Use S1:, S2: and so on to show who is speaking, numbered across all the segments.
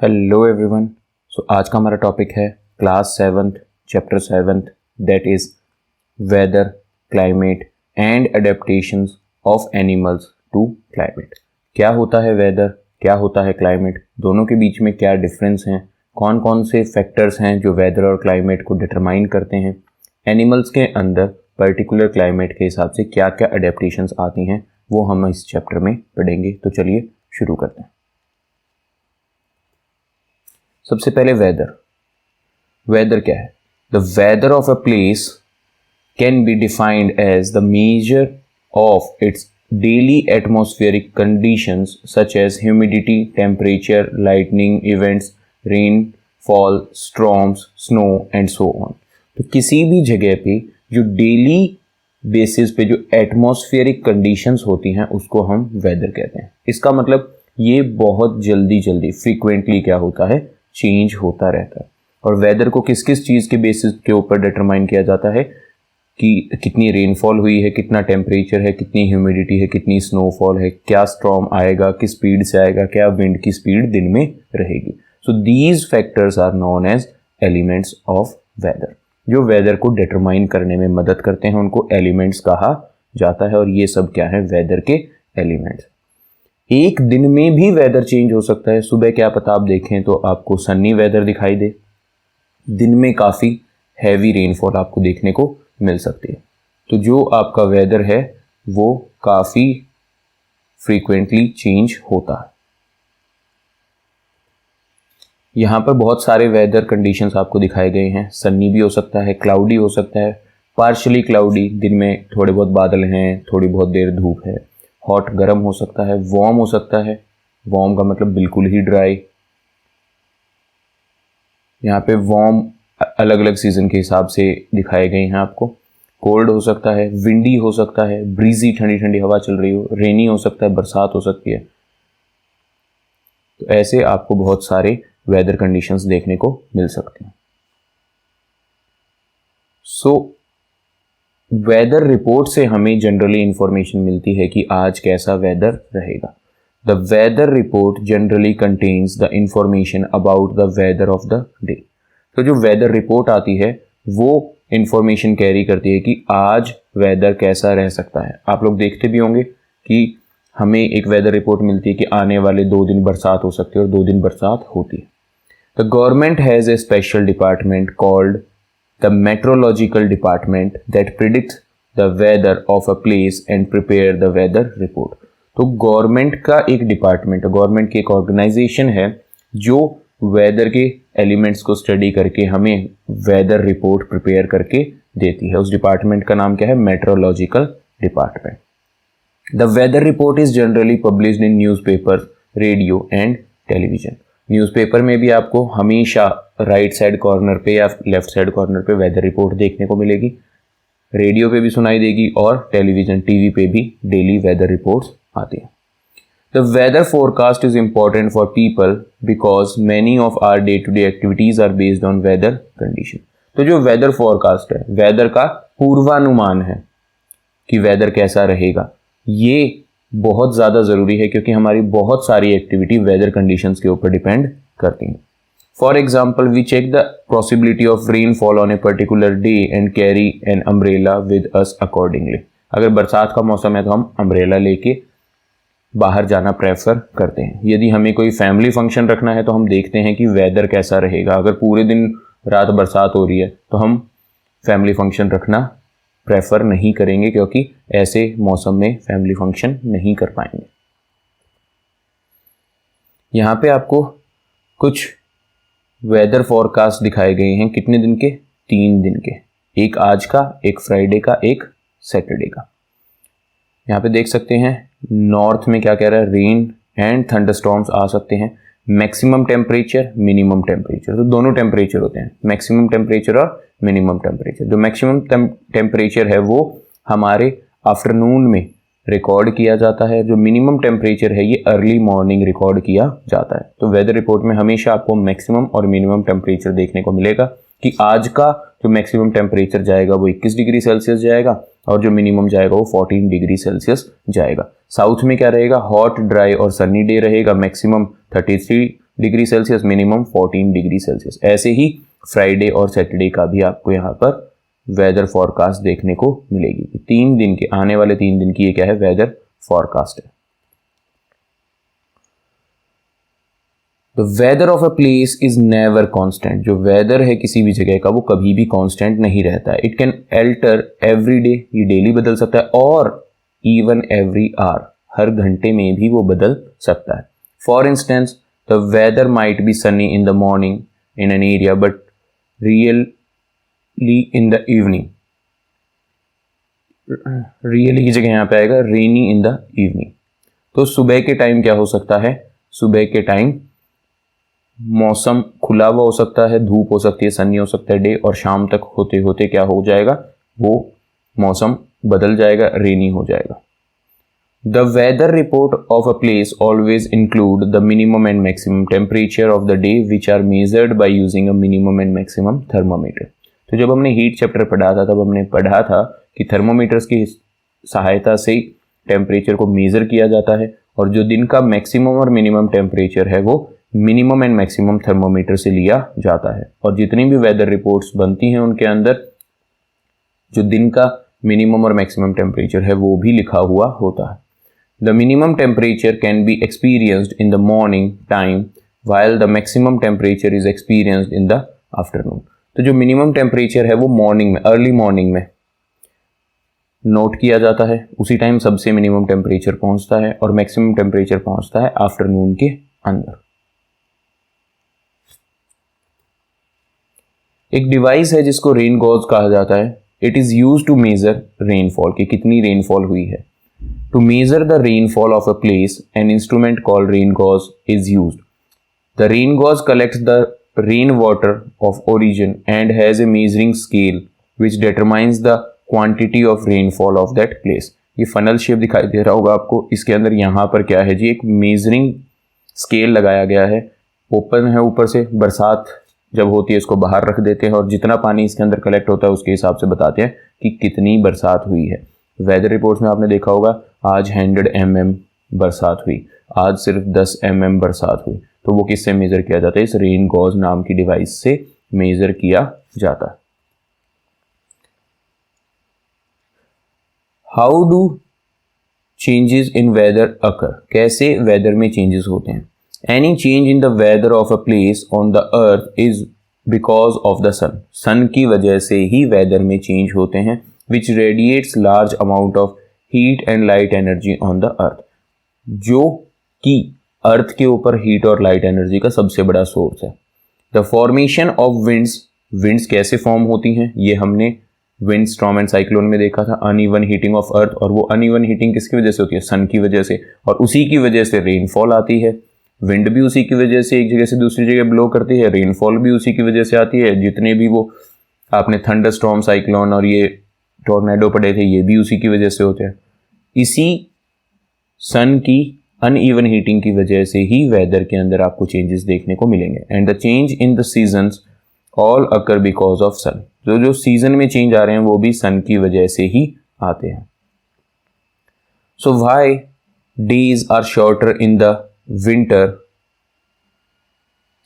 S1: Hello everyone. आज का हमारा टॉपिक है class 7th chapter 7th that is weather, climate and adaptations of animals to climate. क्या होता है वेदर, क्या होता है क्लाइमेट, दोनों के बीच में क्या डिफरेंस हैं, कौन कौन से फैक्टर्स हैं जो वेदर और क्लाइमेट को डिटरमाइन करते हैं, एनिमल्स के अंदर पर्टिकुलर क्लाइमेट के हिसाब से क्या क्या अडेप्टेशंस आती हैं, वो हम इस चैप्टर में पढ़ेंगे। तो चलिए शुरू करते हैं। सबसे पहले वेदर क्या है? The weather of a place can be defined as the measure of its daily atmospheric conditions such as humidity, temperature, lightning events, rainfall, storms, snow and so on. तो किसी भी जगह पे जो डेली बेसिस पे जो atmospheric conditions होती हैं उसको हम वेदर कहते हैं। इसका मतलब ये बहुत जल्दी फ्रीक्वेंटली क्या होता है, चेंज होता रहता है। और वेदर को किस किस चीज़ के बेसिस के ऊपर डिटरमाइन किया जाता है कि कितनी रेनफॉल हुई है, कितना टेम्परेचर है, कितनी ह्यूमिडिटी है, कितनी स्नोफॉल है, क्या स्टॉर्म आएगा, किस स्पीड से आएगा, क्या विंड की स्पीड दिन में रहेगी। So these factors are known as elements of weather. जो वेदर को डिटरमाइन करने में मदद करते हैं उनको एलिमेंट्स कहा जाता है। और ये सब क्या है, वेदर के एलिमेंट्स। एक दिन में भी वेदर चेंज हो सकता है। सुबह क्या पता आप देखें तो आपको सन्नी वेदर दिखाई दे, दिन में काफ़ी हैवी रेनफॉल आपको देखने को मिल सकती है। तो जो आपका वेदर है वो काफ़ी फ्रीक्वेंटली चेंज होता है। यहाँ पर बहुत सारे वेदर कंडीशंस आपको दिखाए गए हैं। सन्नी भी हो सकता है, क्लाउडी हो सकता है, पार्शली क्लाउडी, दिन में थोड़े बहुत बादल हैं, थोड़ी बहुत देर धूप है, हॉट गर्म हो सकता है, वार्म हो सकता है, वार्म का मतलब बिल्कुल ही ड्राई। यहाँ पे वार्म अलग अलग सीजन के हिसाब से दिखाए गए हैं आपको। कोल्ड हो सकता है, विंडी हो सकता है, ब्रीजी ठंडी ठंडी हवा चल रही हो, रेनी हो सकता है, बरसात हो सकती है। तो ऐसे आपको बहुत सारे वेदर कंडीशंस देखने को मिल सकते हैं। वेदर रिपोर्ट से हमें जनरली इंफॉर्मेशन मिलती है कि आज कैसा वेदर रहेगा। The weather report generally contains the information about the weather of the day. तो जो वेदर रिपोर्ट आती है वो इंफॉर्मेशन कैरी करती है कि आज वेदर कैसा रह सकता है। आप लोग देखते भी होंगे कि हमें एक वेदर रिपोर्ट मिलती है कि आने वाले 2 दिन बरसात हो सकती है और 2 दिन बरसात होती है। The government has a special department called the meteorological department that predicts the weather of a place and prepare the weather report। तो गवर्नमेंट का एक डिपार्टमेंट, गवर्नमेंट की एक ऑर्गेनाइजेशन है जो वेदर के एलिमेंट्स को स्टडी करके हमें वेदर रिपोर्ट प्रिपेयर करके देती है। उस डिपार्टमेंट का नाम क्या है, meteorological department. The weather report is generally published in newspaper, radio and television. Newspaper में भी आपको हमेशा राइट साइड कॉर्नर पे या लेफ्ट साइड कॉर्नर पे वेदर रिपोर्ट देखने को मिलेगी, रेडियो पे भी सुनाई देगी और टेलीविजन टीवी पे भी डेली वेदर रिपोर्ट्स आती हैं। The weather forecast is important for people because many of our day to day activities are based on weather condition. तो जो वेदर फोरकास्ट है, वेदर का पूर्वानुमान है कि वेदर कैसा रहेगा, ये बहुत ज़्यादा ज़रूरी है क्योंकि हमारी बहुत सारी एक्टिविटी वेदर कंडीशंस के ऊपर डिपेंड करती हैं। For example, we check the possibility of rainfall on a particular day and carry an umbrella with us accordingly. अगर बरसात का मौसम है तो हम अम्ब्रेला लेके बाहर जाना प्रेफर करते हैं। यदि हमें कोई फैमिली फंक्शन रखना है तो हम देखते हैं कि वेदर कैसा रहेगा। अगर पूरे दिन रात बरसात हो रही है तो हम फैमिली फंक्शन रखना प्रेफर नहीं करेंगे क्योंकि ऐसे मौसम में फैमिली फंक्शन नहीं कर पाएंगे। यहाँ पे आपको कुछ वेदर फोरकास्ट दिखाए गए हैं। कितने दिन के? 3 दिन के, एक आज का, एक फ्राइडे का, एक सैटरडे का। यहाँ पे देख सकते हैं नॉर्थ में क्या कह रहा है, रेन एंड थंडरस्टॉर्म्स आ सकते हैं। मैक्सिमम टेम्परेचर, मिनिमम टेम्परेचर, तो दोनों टेम्परेचर होते हैं, मैक्सिमम टेम्परेचर और मिनिमम टेम्परेचर। जो मैक्सिमम टेम्परेचर है वो हमारे आफ्टरनून में रिकॉर्ड किया जाता है, जो मिनिमम टेम्परेचर है ये अर्ली मॉर्निंग रिकॉर्ड किया जाता है। तो वेदर रिपोर्ट में हमेशा आपको मैक्सिमम और मिनिमम टेम्परेचर देखने को मिलेगा कि आज का जो मैक्सिमम टेम्परेचर जाएगा वो 21 डिग्री सेल्सियस जाएगा और जो मिनिमम जाएगा वो 14 डिग्री सेल्सियस जाएगा। साउथ में क्या रहेगा, हॉट, ड्राई और सनी डे रहेगा। Maximum 33 degree Celsius, minimum 14 degree Celsius. ऐसे ही फ्राइडे और सैटरडे का भी आपको यहाँ पर वेदर फॉरकास्ट देखने को मिलेगी। 3 दिन के, आने वाले 3 दिन की ये क्या है, वेदर फॉरकास्ट है। The weather of a place is never constant. जो वेदर है किसी भी जगह का वो कभी भी कॉन्स्टेंट नहीं रहता है। It can alter every day, ये डेली बदल सकता है, और इवन एवरी आवर, हर घंटे में भी वो बदल सकता है। For instance the weather might be sunny in the morning in an area but really in the evening, really की जगह यहाँ पे आएगा रेनी इन द इवनिंग। तो सुबह के टाइम क्या हो सकता है, सुबह के टाइम मौसम खुला हुआ हो सकता है, धूप हो सकती है, सनी हो सकता है डे, और शाम तक होते होते क्या हो जाएगा, वो मौसम बदल जाएगा, रेनी हो जाएगा। The weather report of a place always include the minimum and maximum temperature of the day which are measured by using a minimum and maximum thermometer. तो जब हमने हीट चैप्टर पढ़ा था तब हमने पढ़ा था कि थर्मोमीटर्स की सहायता से टेम्परेचर को मेजर किया जाता है, और जो दिन का मैक्सिमम और मिनिमम टेम्परेचर है वो मिनिमम एंड मैक्सिमम थर्मोमीटर से लिया जाता है। और जितनी भी वेदर रिपोर्ट्स बनती हैं उनके अंदर जो दिन का मिनिमम और मैक्सिमम टेम्परेचर है वो भी लिखा हुआ होता है। The minimum temperature can be experienced in the morning time while the maximum temperature is experienced in the afternoon। तो जो मिनिमम टेम्परेचर है वो मॉर्निंग में, अर्ली मॉर्निंग में नोट किया जाता है, उसी टाइम सबसे मिनिमम टेम्परेचर पहुंचता है, और मैक्सिमम टेम्परेचर पहुंचता है आफ्टरनून के अंदर। एक डिवाइस है जिसको रेन गॉज कहा जाता है। It is use to measure rainfall, कि कितनी रेनफॉल हुई है। To measure the rainfall of a place an instrument called rain gauge is used. The rain gauge collects the rain water of origin and has a measuring scale which determines the quantity of rainfall of that place. ये funnel shape दिखाई दे रहा होगा आपको, इसके अंदर यहाँ पर क्या है जी, एक मेजरिंग स्केल लगाया गया है, ओपन है ऊपर से, बरसात जब होती है इसको बाहर रख देते हैं और जितना पानी इसके अंदर कलेक्ट होता है उसके हिसाब से बताते हैं कि कितनी बरसात हुई है। वेदर रिपोर्ट्स में आपने देखा होगा आज 100 mm बरसात हुई, आज सिर्फ 10 mm बरसात हुई, तो वो किससे मेजर किया जाता है, इस रेन गॉज नाम की डिवाइस से मेजर किया जाता है। How do changes in weather occur, कैसे वेदर में चेंजेस होते हैं। Any change in the weather of a place on the earth is because of the sun। सन की वजह से ही वेदर में चेंज होते हैं, which radiates large amount of heat and light energy on the earth। जो कि अर्थ के ऊपर हीट और लाइट एनर्जी का सबसे बड़ा सोर्स है। The formation of winds, winds कैसे फॉर्म होती हैं ये हमने विंड स्टॉर्म एंड साइक्लोन में देखा था। अनइवन हीटिंग ऑफ अर्थ, और वो अनइवन हीटिंग किसकी वजह से होती है, सन की वजह से, और उसी की वजह से रेनफॉल आती है। विंड भी उसी की वजह से एक जगह से दूसरी जगह ब्लो करती है, रेनफॉल भी उसी की वजह से आती है। जितने भी वो आपने थंडर स्टॉर्म, साइक्लोन और ये टॉर्नेडो पड़े थे ये भी उसी की वजह से होते हैं। इसी सन की अनइवन हीटिंग की वजह से ही वेदर के अंदर आपको चेंजेस देखने को मिलेंगे। And the change in the seasons all occur because of sun. जो सीजन में चेंज आ रहे हैं वो भी सन की वजह से ही आते हैं। So why days are shorter in the winter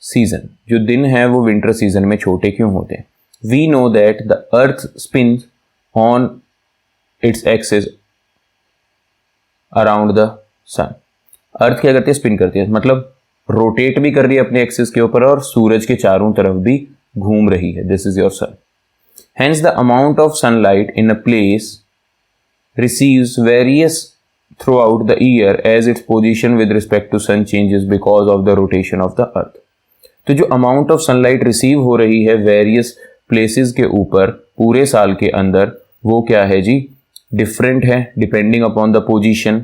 S1: season, जो दिन है वो विंटर सीजन में छोटे क्यों होते हैं। We know that the earth spins on its axis around the sun. Earth क्या करती है, स्पिन करती है, मतलब रोटेट भी कर रही है अपने एक्सिस के ऊपर और सूरज के चारों तरफ भी घूम रही है। This is your son. Hence the amount of sunlight in a place receives various throughout the year as its position with respect to sun changes because of the rotation of the earth। तो जो amount of sunlight receive हो रही है various places के ऊपर पूरे साल के अंदर, वो क्या है जी, different है depending upon the position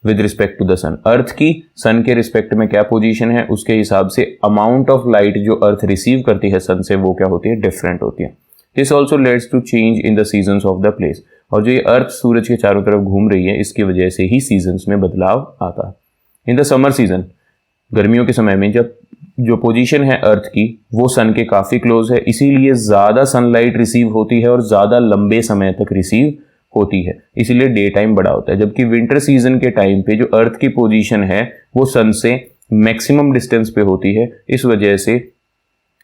S1: with respect to the sun। अर्थ की सन के रिस्पेक्ट में क्या पोजीशन है उसके हिसाब से अमाउंट ऑफ लाइट जो अर्थ रिसीव करती है सन से वो क्या होती है, डिफरेंट होती है। This also leads to change in the seasons of the place. और जो ये अर्थ सूरज के चारों तरफ घूम रही है इसकी वजह से ही सीजन्स में बदलाव आता है। इन द समर सीजन, गर्मियों के समय में जब जो पोजीशन है अर्थ की वो सन के काफ़ी क्लोज है, इसीलिए ज़्यादा सनलाइट रिसीव होती है और ज़्यादा लंबे समय तक रिसीव होती है, इसीलिए डे टाइम बड़ा होता है। जबकि विंटर सीजन के टाइम पे जो अर्थ की पोजीशन है वो सन से मैक्सिमम डिस्टेंस पे होती है, इस वजह से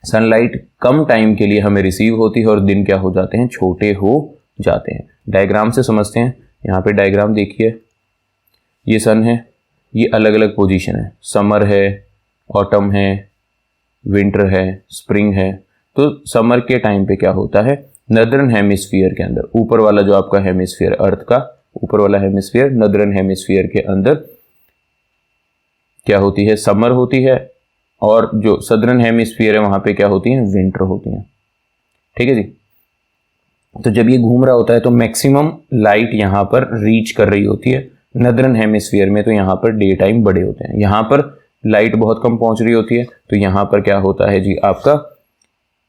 S1: सनलाइट कम टाइम के लिए हमें रिसीव होती है और दिन क्या हो जाते हैं, छोटे हो जाते हैं। डायग्राम से समझते हैं। यहाँ पे डायग्राम देखिए, ये सन है, ये अलग अलग पोजीशन है, समर है, ऑटम है, विंटर है, स्प्रिंग है। तो समर के टाइम पे क्या होता है, नदर्न हेमिस्फीयर के अंदर, ऊपर वाला जो आपका हेमिस्फीयर, अर्थ का ऊपर वाला हेमिस्फीयर, नदर्न हेमिस्फीयर के अंदर क्या होती है, समर होती है, और जो सदर्न हेमिस्फीयर है वहां पे क्या होती है, विंटर होती है। ठीक है जी। तो जब ये घूम रहा होता है तो मैक्सिमम लाइट यहाँ पर रीच कर रही होती है नदर्न हेमिस्फीयर में, तो यहाँ पर डे टाइम बड़े होते हैं। यहाँ पर लाइट बहुत कम पहुंच रही होती है, तो यहाँ पर क्या होता है जी, आपका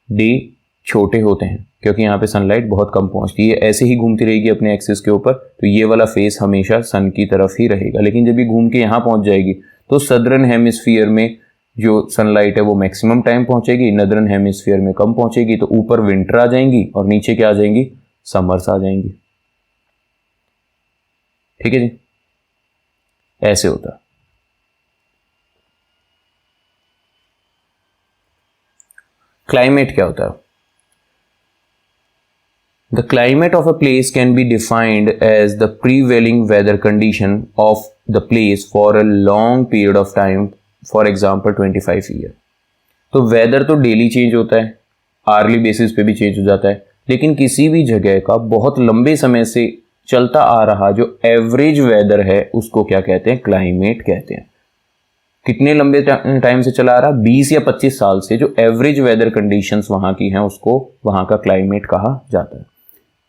S1: डे छोटे होते हैं, क्योंकि यहाँ पे सनलाइट बहुत कम पहुंचती है। ऐसे ही घूमती रहेगी अपने एक्सिस के ऊपर, तो ये वाला फेस हमेशा सन की तरफ ही रहेगा। लेकिन जब ये घूम के यहाँ पहुंच जाएगी तो सदर्न हेमिस्फीयर में जो सनलाइट है वो मैक्सिमम टाइम पहुंचेगी, नदर्न हेमिस्फीयर में कम पहुंचेगी। तो ऊपर विंटर आ जाएंगी और नीचे क्या आ जाएंगी, समर्स आ जाएंगी। ठीक है जी, ऐसे होता है। क्लाइमेट क्या होता है? The climate of a place can be defined as the prevailing weather condition of the place for a long period of time, for example 25 year। तो वेदर तो डेली चेंज होता है, आर्ली बेसिस पे भी change हो जाता है, लेकिन किसी भी जगह का बहुत लंबे समय से चलता आ रहा जो एवरेज वेदर है उसको क्या कहते हैं, क्लाइमेट कहते हैं। कितने लंबे टाइम से चला आ रहा, 20 या 25 साल से जो एवरेज वेदर कंडीशंस वहां की हैं उसको वहां का क्लाइमेट कहा जाता है।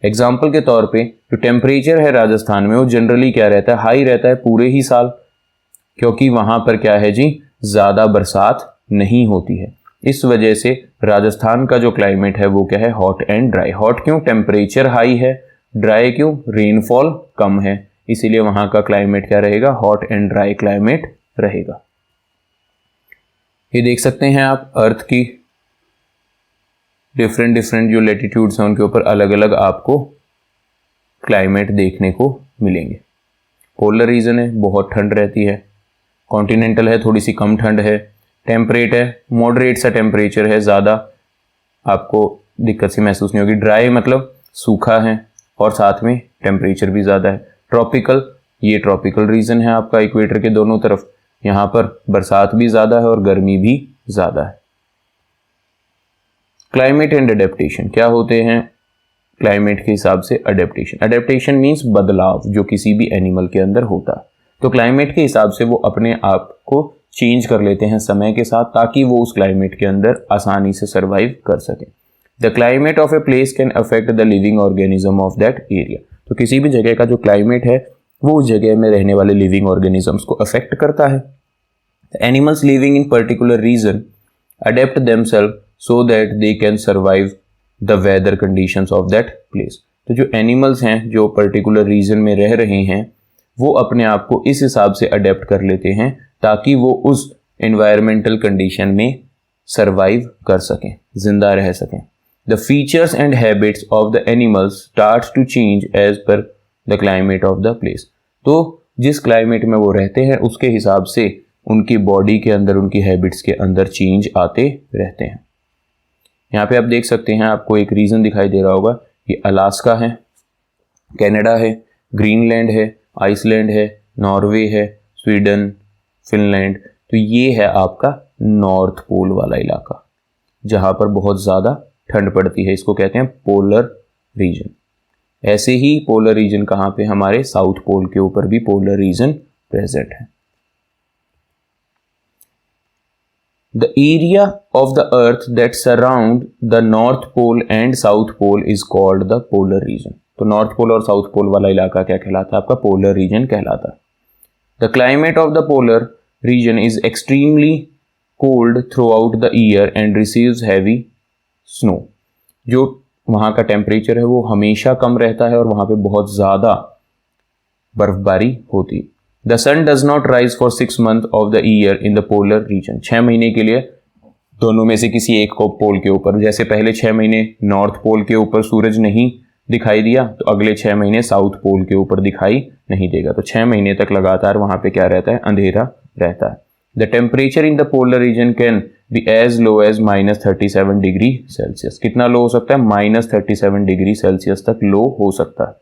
S1: एग्जाम्पल के तौर पे जो टेम्परेचर है राजस्थान में वो जनरली क्या रहता है, हाई रहता है पूरे ही साल, क्योंकि वहां पर क्या है जी, ज्यादा बरसात नहीं होती है। इस वजह से राजस्थान का जो क्लाइमेट है वो क्या है, हॉट एंड ड्राई। हॉट क्यों, टेम्परेचर हाई है, ड्राई क्यों, रेनफॉल कम है, इसीलिए वहां का क्लाइमेट क्या रहेगा, हॉट एंड ड्राई क्लाइमेट रहेगा। ये देख सकते हैं आप, अर्थ की डिफरेंट जो लेटीट्यूड्स हैं उनके ऊपर अलग अलग आपको क्लाइमेट देखने को मिलेंगे। पोलर रीजन है, बहुत ठंड रहती है, कॉन्टिनेंटल है, थोड़ी सी कम ठंड है, टेम्परेट है, मॉडरेट सा टेम्परेचर है, ज़्यादा आपको दिक्कत सी महसूस नहीं होगी। ड्राई मतलब सूखा है और साथ में टेम्परेचर भी ज़्यादा है। ट्रॉपिकल, ये ट्रॉपिकल रीजन है आपका, इक्वेटर के दोनों तरफ, यहाँ पर बरसात भी ज़्यादा है और गर्मी भी ज़्यादा है। क्लाइमेट एंड अडेप्टेशन क्या होते हैं, क्लाइमेट के हिसाब से अडेप्टेशन। अडेप्टेशन मीन्स बदलाव जो किसी भी एनिमल के अंदर होता है। तो क्लाइमेट के हिसाब से वो अपने आप को चेंज कर लेते हैं समय के साथ, ताकि वो उस क्लाइमेट के अंदर आसानी से सर्वाइव कर सकें। The climate of a place can affect the living organism of that area. तो किसी भी जगह का जो क्लाइमेट है वो उस जगह में रहने वाले लिविंग ऑर्गेनिजम्स को अफेक्ट करता है। Animals living in particular region adapt themselves so that they can survive the weather conditions of that place. तो जो एनिमल्स हैं जो पर्टिकुलर रीजन में रह रहे हैं वो अपने आप को इस हिसाब से अडेप्ट कर लेते हैं ताकि वो उस एनवायरमेंटल कंडीशन में सर्वाइव कर सकें, जिंदा रह सकें। The features and habits of the animals starts to change as per the climate of the place. तो जिस क्लाइमेट में वो रहते हैं उसके हिसाब से उनकी बॉडी के अंदर, उनकी हैबिट्स के अंदर चेंज आते रहते हैं। यहाँ पे आप देख सकते हैं, आपको एक रीजन दिखाई दे रहा होगा, ये अलास्का है, कनाडा है, ग्रीनलैंड है, आइसलैंड है, नॉर्वे है, स्वीडन, फिनलैंड। तो ये है आपका नॉर्थ पोल वाला इलाका जहाँ पर बहुत ज़्यादा ठंड पड़ती है, इसको कहते हैं पोलर रीजन। ऐसे ही पोलर रीजन कहाँ पे, हमारे साउथ पोल के ऊपर भी पोलर रीजन प्रेजेंट है। The area of the earth that surround the north pole and south pole is called the polar region। तो नॉर्थ पोल और साउथ पोल वाला इलाका क्या कहलाता है, आपका पोलर रीजन कहलाता है। The climate of the polar region is extremely cold throughout the year and receives heavy snow। जो वहाँ का टेम्परेचर है वो हमेशा कम रहता है और वहाँ पे बहुत ज़्यादा बर्फबारी होती है। The sun does not rise for 6 months of the year in the polar region. 6 महीने के लिए दोनों में से किसी एक को पोल के ऊपर, जैसे पहले 6 महीने नॉर्थ पोल के ऊपर सूरज नहीं दिखाई दिया तो अगले 6 महीने साउथ पोल के ऊपर दिखाई नहीं देगा। तो 6 महीने तक लगातार वहां पे क्या रहता है, अंधेरा रहता है। The temperature in the polar region can be as low as -37 degree Celsius. कितना लो हो सकता है? -37 डिग्री सेल्सियस तक लो हो सकता है।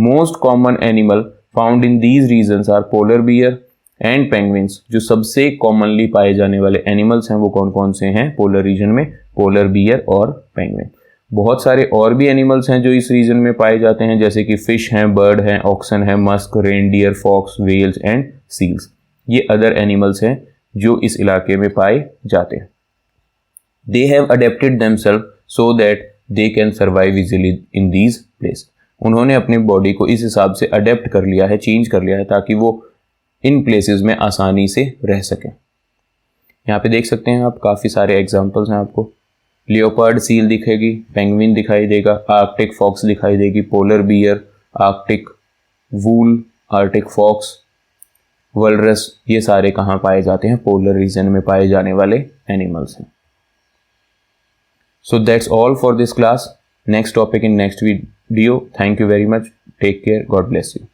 S1: Most common animal found in these regions are polar bear and penguins. जो सबसे कॉमनली पाए जाने वाले एनिमल्स हैं वो कौन कौन से हैं पोलर रीजन में? पोलर बियर और पेंगुइन। बहुत सारे और भी एनिमल्स हैं जो इस रीजन में पाए जाते हैं, जैसे कि फिश हैं, बर्ड हैं, ऑक्सन है, musk, reindeer, fox, whales and seals. ये अदर एनिमल्स हैं जो इस इलाके में पाए जाते हैं। They have adapted themselves so that they can survive easily in these place. उन्होंने अपनी बॉडी को इस हिसाब से अडेप्ट कर लिया है, चेंज कर लिया है, ताकि वो इन प्लेसेस में आसानी से रह सकें। यहाँ पे देख सकते हैं आप, काफ़ी सारे एग्जाम्पल्स हैं आपको। लियोपार्ड सील दिखेगी, पेंगुइन दिखाई देगा, आर्कटिक फॉक्स दिखाई देगी, पोलर बियर, आर्कटिक वूल, आर्कटिक फॉक्स, वल्रस, ये सारे कहाँ पाए जाते हैं? पोलर रीजन में पाए जाने वाले एनिमल्स हैं। So that's all for this class. Next topic in next video. Thank you very much. Take care. God bless you.